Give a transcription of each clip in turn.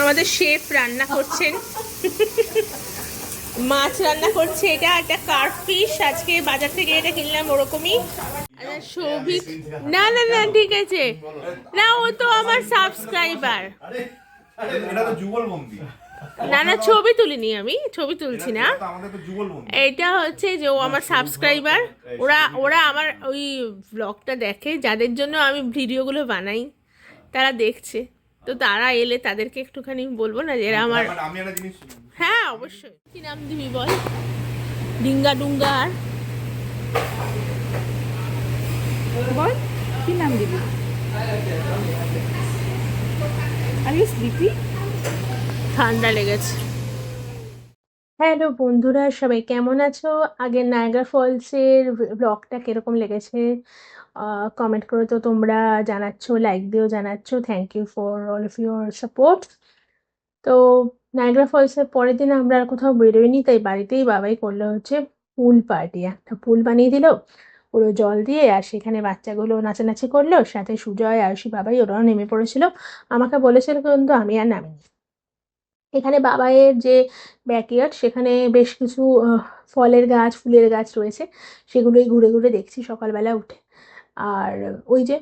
আমাদের শেফ রান্না করছেন, মাছ রান্না করছে। এটা একটা কার্প ফিশ, আজকে বাজার থেকে এটা কিনলাম ওরকমই। আচ্ছা সৌভিক, না না না ঠিক আছে, না ও তো আমার সাবস্ক্রাইবার। না না ছবি তুলিনি, আমি ছবি তুলছি না, এটা হচ্ছে যে ও আমার সাবস্ক্রাইবার। ওরা ওরা আমার ওই ব্লগটা দেখে, যাদের জন্য আমি ভিডিওগুলো বানাই তারা দেখছে, তো তারা এলে তাদেরকে একটুখানি বলবো না যে এরা আমার। হ্যাঁ অবশ্যই। কি নাম দিবি বল? ডিঙ্গা ডুঙ্গা আর বল কি নাম দিবি? Are you sleepy? ঠান্ডা লেগেছে। হ্যালো বন্ধুরা, সবাই কেমন আছো? আগের নায়াগ্রা ফলসের ব্লগটা কিরকম লেগেছে কমেন্ট করে তো তোমরা জানাচ্ছ, লাইক দিয়েও জানাচ্ছ। Thank you for all of your support. তো নায়াগ্রা ফলসের পরের দিন আমরা আর কোথাও বেরোইনি, তাই বাড়িতেই বাবাই করলো হচ্ছে পুল পার্টি। একটা পুল বানিয়ে দিল পুরো জল দিয়ে, আর সেখানে বাচ্চাগুলো নাচানাচি করলো, সাথে সুজয় আয়ুষী বাবাই ওরাও নেমে পড়েছিল। আমাকে বলেছিল কিন্তু আমি আর নামিনি। এখানে বাবাইয়ের যে ব্যাকইয়ার্ড, সেখানে বেশ কিছু ফলের গাছ ফুলের গাছ রয়েছে, সেগুলোই ঘুরে ঘুরে দেখছি সকালবেলা উঠে। আর ওই যে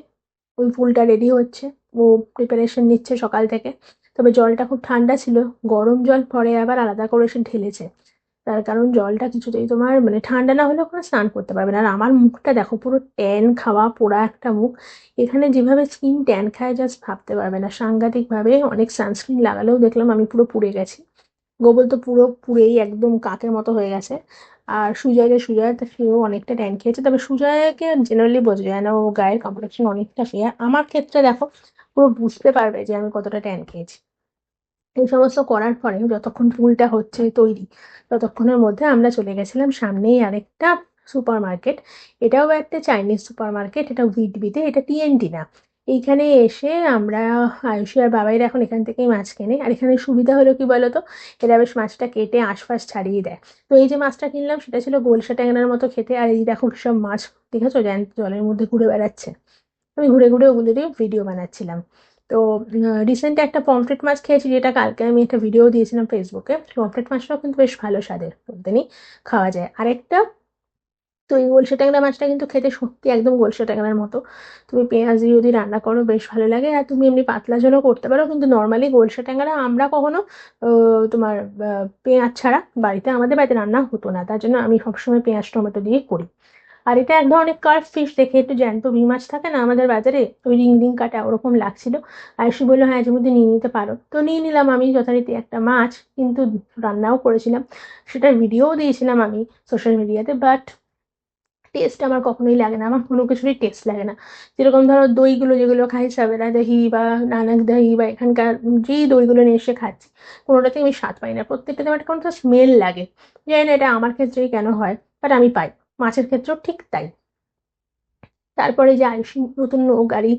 ওই ফুলটা রেডি হচ্ছে, ও প্রিপারেশন নিচ্ছে সকাল থেকে। তবে জলটা খুব ঠান্ডা ছিল, গরম জল পরে আবার আলাদা করে সে ঢেলেছে, তার কারণ জলটা কিছুতেই তোমার মানে ঠান্ডা না হলে ওখানে স্নান করতে পারবে না। আর আমার মুখটা দেখো, পুরো ট্যান খাওয়া পোড়া একটা মুখ। এখানে যেভাবে স্কিন ট্যান খায় জাস্ট ভাবতে পারবে না, সাংঘাতিকভাবে। অনেক সানস্ক্রিন লাগালেও দেখলাম আমি পুরো পুড়ে গেছি। গোবল তো পুরো পুড়েই একদম কাকের মতো হয়ে গেছে। আর সুজয় তো সেও অনেকটা ট্যান খেয়েছে, তবে সুজয়কে জেনারেলি বোঝা যায় না, ও গায়ের কমপ্লেক্সন অনেকটা ফেয়ার। আমার ক্ষেত্রে দেখো পুরো বুঝতে পারবে যে আমি কতটা ট্যান খেয়েছি। এই সমস্ত করার পরে যতক্ষণ ফুলটা হচ্ছে তৈরি, ততক্ষণের মধ্যে আমরা চলে গেছিলাম সামনেই আরেকটা সুপার মার্কেট। এটাও একটা চাইনিজ সুপার মার্কেট, এটা হুইটবিতে, এটা টিএনটি না। এইখানে এসে আমরা আয়ুষী আর বাবাইরা এখন এখান থেকেই মাছ কেনে। আর এখানে সুবিধা হলো কি বলতো, এরা বেশ মাছটা কেটে আশপাশ ছাড়িয়ে দেয়। তো এই যে মাছটা কিনলাম সেটা ছিল গোলসা ট্যাংরার মতো খেতে। আর এই দেখো সব মাছ, দেখেছো জ্যান্ত জলের মধ্যে ঘুরে বেড়াচ্ছে। আমি ঘুরে ঘুরে ওগুলোরই ভিডিও বানাচ্ছিলাম। তো রিসেন্ট একটা পমফ্রেট মাছ খেয়েছি, যেটা কালকে আমি একটা ভিডিও দিয়েছিলাম ফেসবুকে। পমফ্রেট মাছটাও কিন্তু বেশ ভালো স্বাদের, বলতে নেই, খাওয়া যায়। আরেকটা, তো এই গোলসা ট্যাংরা মাছটা কিন্তু খেতে সত্যি একদম গোলসা ট্যাংরার মতো। তুমি পেঁয়াজ দিয়ে যদি রান্না করো বেশ ভালো লাগে, আর তুমি এমনি পাতলা ঝোলও করতে পারো। কিন্তু নর্মালি গোলসা ট্যাংরা আমরা কখনো তোমার পেঁয়াজ ছাড়া বাড়িতে, আমাদের বাড়িতে রান্না হতো না, তার জন্য আমি সবসময় পেঁয়াজ টমেটো দিয়ে করি। আর এটা এক ধরনের কার্ভ ফিশ, দেখে একটু জ্যান্ত রুই মাছ থাকে না আমাদের বাজারে, ওই রিং রিং কাটা ওরকম লাগছিল। আয়ুষী বললো হ্যাঁ এর মধ্যে নিয়ে নিতে পারো, তো নিয়ে নিলাম আমি যথারীতি একটা মাছ। কিন্তু রান্নাও করেছিলাম, সেটার ভিডিওও দিয়েছিলাম আমি সোশ্যাল মিডিয়াতে। বাট টেস্ট আমার কখনোই লাগে না, আমার কোনো কিছুরই টেস্ট লাগে না। যেরকম ধরো দইগুলো যেগুলো খাই, সাবেরা দহি বা নানক দহি বা এখানকার যেই দইগুলো নিয়ে এসে খাচ্ছি, কোনোটাতেই আমি স্বাদ পাই না। প্রত্যেকটাতে আমার একটা কোনো স্মেল লাগে। জানি না এটা আমার ক্ষেত্রেই কেন হয়, বাট আমি পাই। মাছের ক্ষেত্রেও ঠিক তাই। তারপরে যে আয়ুষী নতুন ও গাড়ি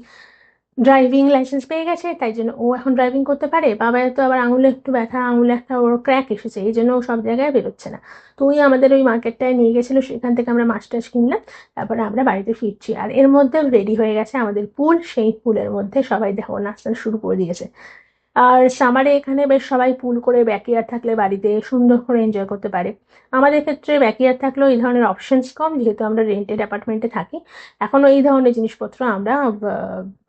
ড্রাইভিং লাইসেন্স পেয়ে গেছে, তাই জন্য ও এখন ড্রাইভিং করতে পারে। বাবার তো আবার আঙুলে একটু ব্যথা, আঙুলে একটা ওর ক্র্যাক এসেছে, এই জন্য ও সব জায়গায় বেরোচ্ছে না। তো ওই আমাদের ওই মার্কেটটায় নিয়ে গেছিলো, সেখান থেকে আমরা মাছ টাছ কিনলাম। তারপরে আমরা বাড়িতে ফিরছি, আর এর মধ্যে রেডি হয়ে গেছে আমাদের পুল। সেই পুলের মধ্যে সবাই দেখো নাচতে শুরু করে দিয়েছে। আর সামারে এখানে বেশ সবাই পুল করে ব্যাকইয়ার্ড থাকলে বাড়িতে সুন্দর করে এনজয় করতে পারে। আমাদের ক্ষেত্রে ব্যাকইয়ার্ড থাকলেও এই ধরনের অপশনস কম, যেহেতু আমরা রেন্টেড অ্যাপার্টমেন্টে থাকি। এখনও এই ধরনের জিনিসপত্র আমরা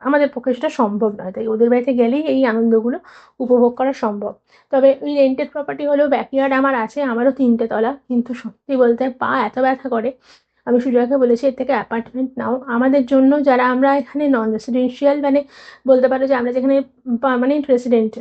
আমাদের পক্ষে সেটা সম্ভব নয়, তাই ওদের বাড়িতে গেলেই এই আনন্দগুলো উপভোগ করা সম্ভব। তবে ওই রেন্টেড প্রপার্টি হলেও ব্যাকইয়ার্ড আমার আছে, আমারও 3টে তলা, কিন্তু সত্যি বলতে পা এত ব্যথা করে। আমি সুজয়কে বলেছি এর থেকে অ্যাপার্টমেন্ট নাও আমাদের জন্য, যারা আমরা এখানে নন রেসিডেন্সিয়াল, মানে বলতে পারো যে আমরা যেখানে পার্মানেন্ট রেসিডেন্ট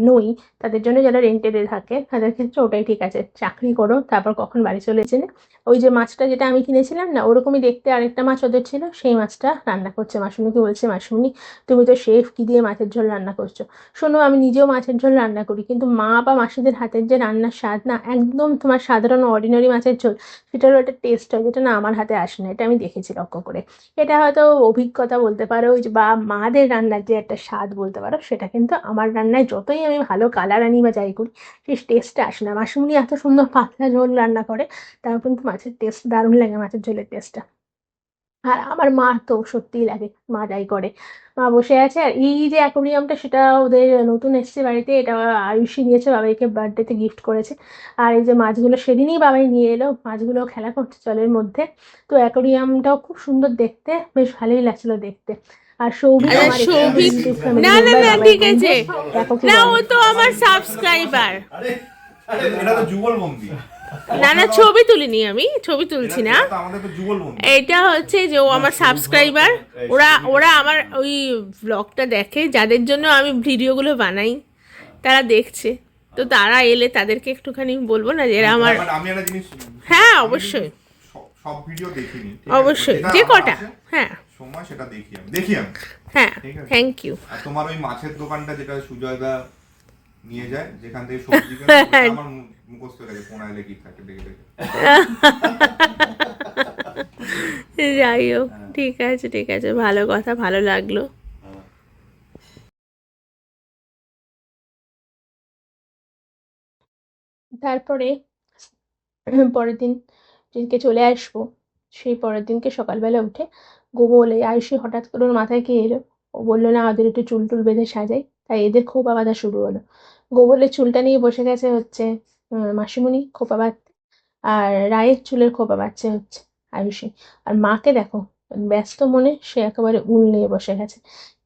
নই, তাদের জন্য যারা রেন্টেডে থাকে তাদের ক্ষেত্রে ওটাই ঠিক আছে। চাকরি করো তারপর কখন বাড়ি চলে এসেছে। ওই যে মাছটা যেটা আমি কিনেছিলাম না, ওরকমই দেখতে আরেকটা মাছ ওদের ছিল, সেই মাছটা রান্না করছে। মাসুমিকে বলছে মাসুমি তুমি তো শেফ, কি দিয়ে মাছের ঝোল রান্না করছো? শোনো আমি নিজেও মাছের ঝোল রান্না করি, কিন্তু মা বা মাসিদের হাতের যে রান্নার স্বাদ না, একদম তোমার সাধারণ অর্ডিনারি মাছের ঝোল, সেটারও একটা টেস্ট হয় যেটা না আমার হাতে আসে না। এটা আমি দেখেছি লক্ষ্য করে। এটা হয়তো অভিজ্ঞতা বলতে পারো, ওই যে বা মাদের রান্নার যে একটা স্বাদ বলতে পারো, সেটা কিন্তু আমার রান্নায় যতই আমি ভালো কালার আনি বা যাই করি, সেই টেস্টটা আসে না। মাসুমনি এত সুন্দর পাতলা ঝোল রান্না করে, তাও কিন্তু মাছের টেস্ট দারুণ লাগে, মাছের ঝোলের টেস্টটা। আর আমার মা তো সত্যিই লাগে, মা যাই করে। মা বসে আছে। আর এই যে অ্যাকোরিয়ামটা, সেটা ওদের নতুন এসছে বাড়িতে, এটা আয়ুষী নিয়েছে, বাবাইকে বার্থডেতে গিফট করেছে। আর এই যে মাছগুলো সেদিনই বাবাই নিয়ে এলো, মাছগুলো খেলা করছে জলের মধ্যে। তো অ্যাকোরিয়ামটাও খুব সুন্দর দেখতে, বেশ ভালোই লাগছিল দেখতে। আর সৌভিক আচ্ছা, আমার সৌভিক, ইউটিউব ফ্যামিলি না না মেম্বার, না বাবার ঠিক বন্ধু। আছে, দেখো কি না ও বলে। তো আমার সাবস্ক্রাইবার। আরে এটা তো যুগলবন্দি। না না, ছবি তুলিনি, আমি ছবি তুলছি না। এটা তো আমাদের তো যুগলবন্দি। এটা হচ্ছে যে ও আমার সাবস্ক্রাইবার। ওরা ওরা আমার ওই ব্লগটা দেখে, যাদের জন্য আমি ভিডিওগুলো বানাই, তারা দেখছে। তো তারা এলে তাদেরকে একটুখানি বলবো না যে এরা আমার। But আমি একটা জিনিস, হ্যাঁ, আমি অবশ্যই কিন্তু সব ভিডিও দেখিনি, ঠিক আছে? অবশ্যই, যেটা যে আমার কটা। আছে, হ্যাঁ সময় সেটা দেখি আমি। হ্যাঁ, ঠিক আছে। Thank you. আর তোমার ওই মাছের দোকানটা যেটা সুজয়দা নিয়ে যায়, যেখান থেকে সবজি কেনে, ওটা আমার মুখস্থ হয়ে গেছে, কোনায় লেখি থাকে দেখে দেখে। যাই হোক, ঠিক আছে ঠিক আছে, ভালো কথা, ভালো লাগলো। তারপরে পরের দিন যেদিনকে চলে আসবো, সেই পরের দিনকে সকালবেলা উঠে গোবো বলে, আয়ুষী হঠাৎ করে ওর মাথায় কে এলো, ও বললো না ওদের একটু চুল টুল বেঁধে সাজাই। তাই এদের খোঁপা বাঁধা শুরু হলো। গোবলের চুলটা নিয়ে বসে গেছে হচ্ছে মাসিমণি খোঁপা বাঁধতে, আর রায়ের চুলের খোঁপা বাঁধছে হচ্ছে আয়ুষী। আর মাকে দেখো, ব্যস্ত মনে সে একেবারে উল নিয়ে বসে গেছে।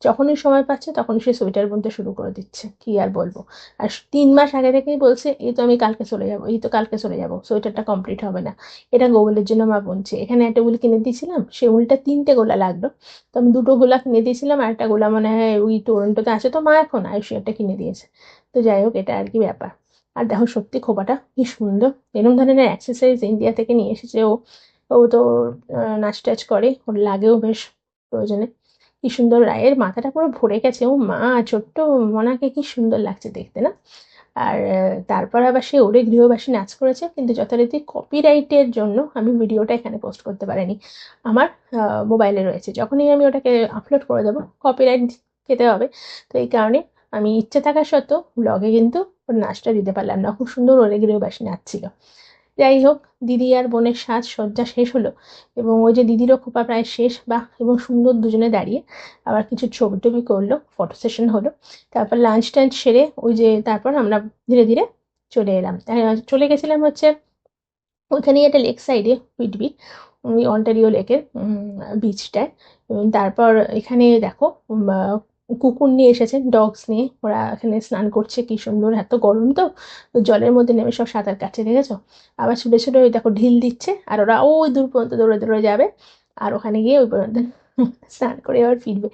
যখনই সময় পাচ্ছে তখনই সে সোয়েটার বুনতে শুরু করে দিচ্ছে, কি আর বলবো। আর 3 মাস আগে থেকেই বলছে এই তো আমি কালকে চলে যাবো, এই তো কালকে চলে যাবো, সোয়েটারটা কমপ্লিট হবে না। এটা গোবলের জন্য মা বুনছে। এখানে একটা উল কিনে দিয়েছিলাম, সে উলটা 3টে গোলা লাগলো। তো আমি 2টো গোলা কিনে দিয়েছিলাম, আর একটা গোলা মনে হয় ওই টরন্টোতে আছে, তো মা এখন আয়ুষী একটা কিনে দিয়েছে। তো যাই হোক, এটা আর কি ব্যাপার। আর দেখো সত্যি খোপাটা কি সুন্দর। এরকম ধরনের অ্যাক্সেসরিজ ইন্ডিয়া থেকে নিয়ে এসেছে ও। ও তো নাচ টাচ করে, ওর লাগেও বেশ প্রয়োজনে। কি সুন্দর, রায়ের মাথাটা পুরো ভরে গেছে। ও মা, ছোট্ট মনাকে কি সুন্দর লাগছে দেখতে না। আর তারপর আবার সে ওরে গৃহবাসী নাচ করেছে, কিন্তু যথারীতি কপিরাইটের জন্য আমি ভিডিওটা এখানে পোস্ট করতে পারিনি। আমার মোবাইলে রয়েছে, যখনই আমি ওটাকে আপলোড করে দেবো কপিরাইট খেতে হবে। তো এই কারণে আমি ইচ্ছে থাকা সত্ত্বেও ব্লগে কিন্তু ওর নাচটা দিতে পারলাম না। খুব সুন্দর ওরে গৃহবাসী নাচ ছিল। যাই হোক, দিদি আর বোনের সাজসজ্জা শেষ হলো, এবং ওই যে দিদিরও খোপা প্রায় শেষ, এবং সুন্দর দুজনে দাঁড়িয়ে আবার কিছু ছবি টবি করলো, ফটো সেশন হলো। তারপর লাঞ্চ টাঞ্চ সেরে ওই যে তারপর আমরা ধীরে ধীরে চলে এলাম। চলে গেছিলাম হচ্ছে ওইখানেই একটা লেক সাইডে, হুইটবি, ওই অন্টারিও লেকের বিচটায়। তারপর এখানে দেখো কুকুর নিয়ে এসেছে, ডগস নিয়ে ওরা এখানে স্নান করছে। কি সুন্দর, এত গরম তো, তো জলের মধ্যে নেমে সব সাঁতার কাটছে, দেখেছো? আবার ছুটে ছুটে ওই দেখো ঢিল দিচ্ছে, আর ওরা ওই দূর পর্যন্ত দৌড়ে দৌড়ে যাবে, আর ওখানে গিয়ে ওই পর্যন্ত স্নান করে আবার ফিরবে।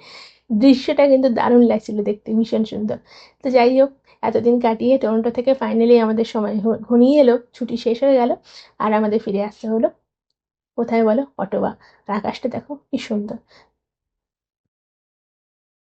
দৃশ্যটা কিন্তু দারুণ লাগছিল দেখতে, ভীষণ সুন্দর। তো যাই হোক, এতদিন কাটিয়ে টরন্টো থেকে ফাইনালি আমাদের সময় ঘনিয়ে এলো, ছুটি শেষ হয়ে গেল, আর আমাদের ফিরে আসতে হলো কোথায় বলো, অটোয়া। আর আকাশটা দেখো কি সুন্দর।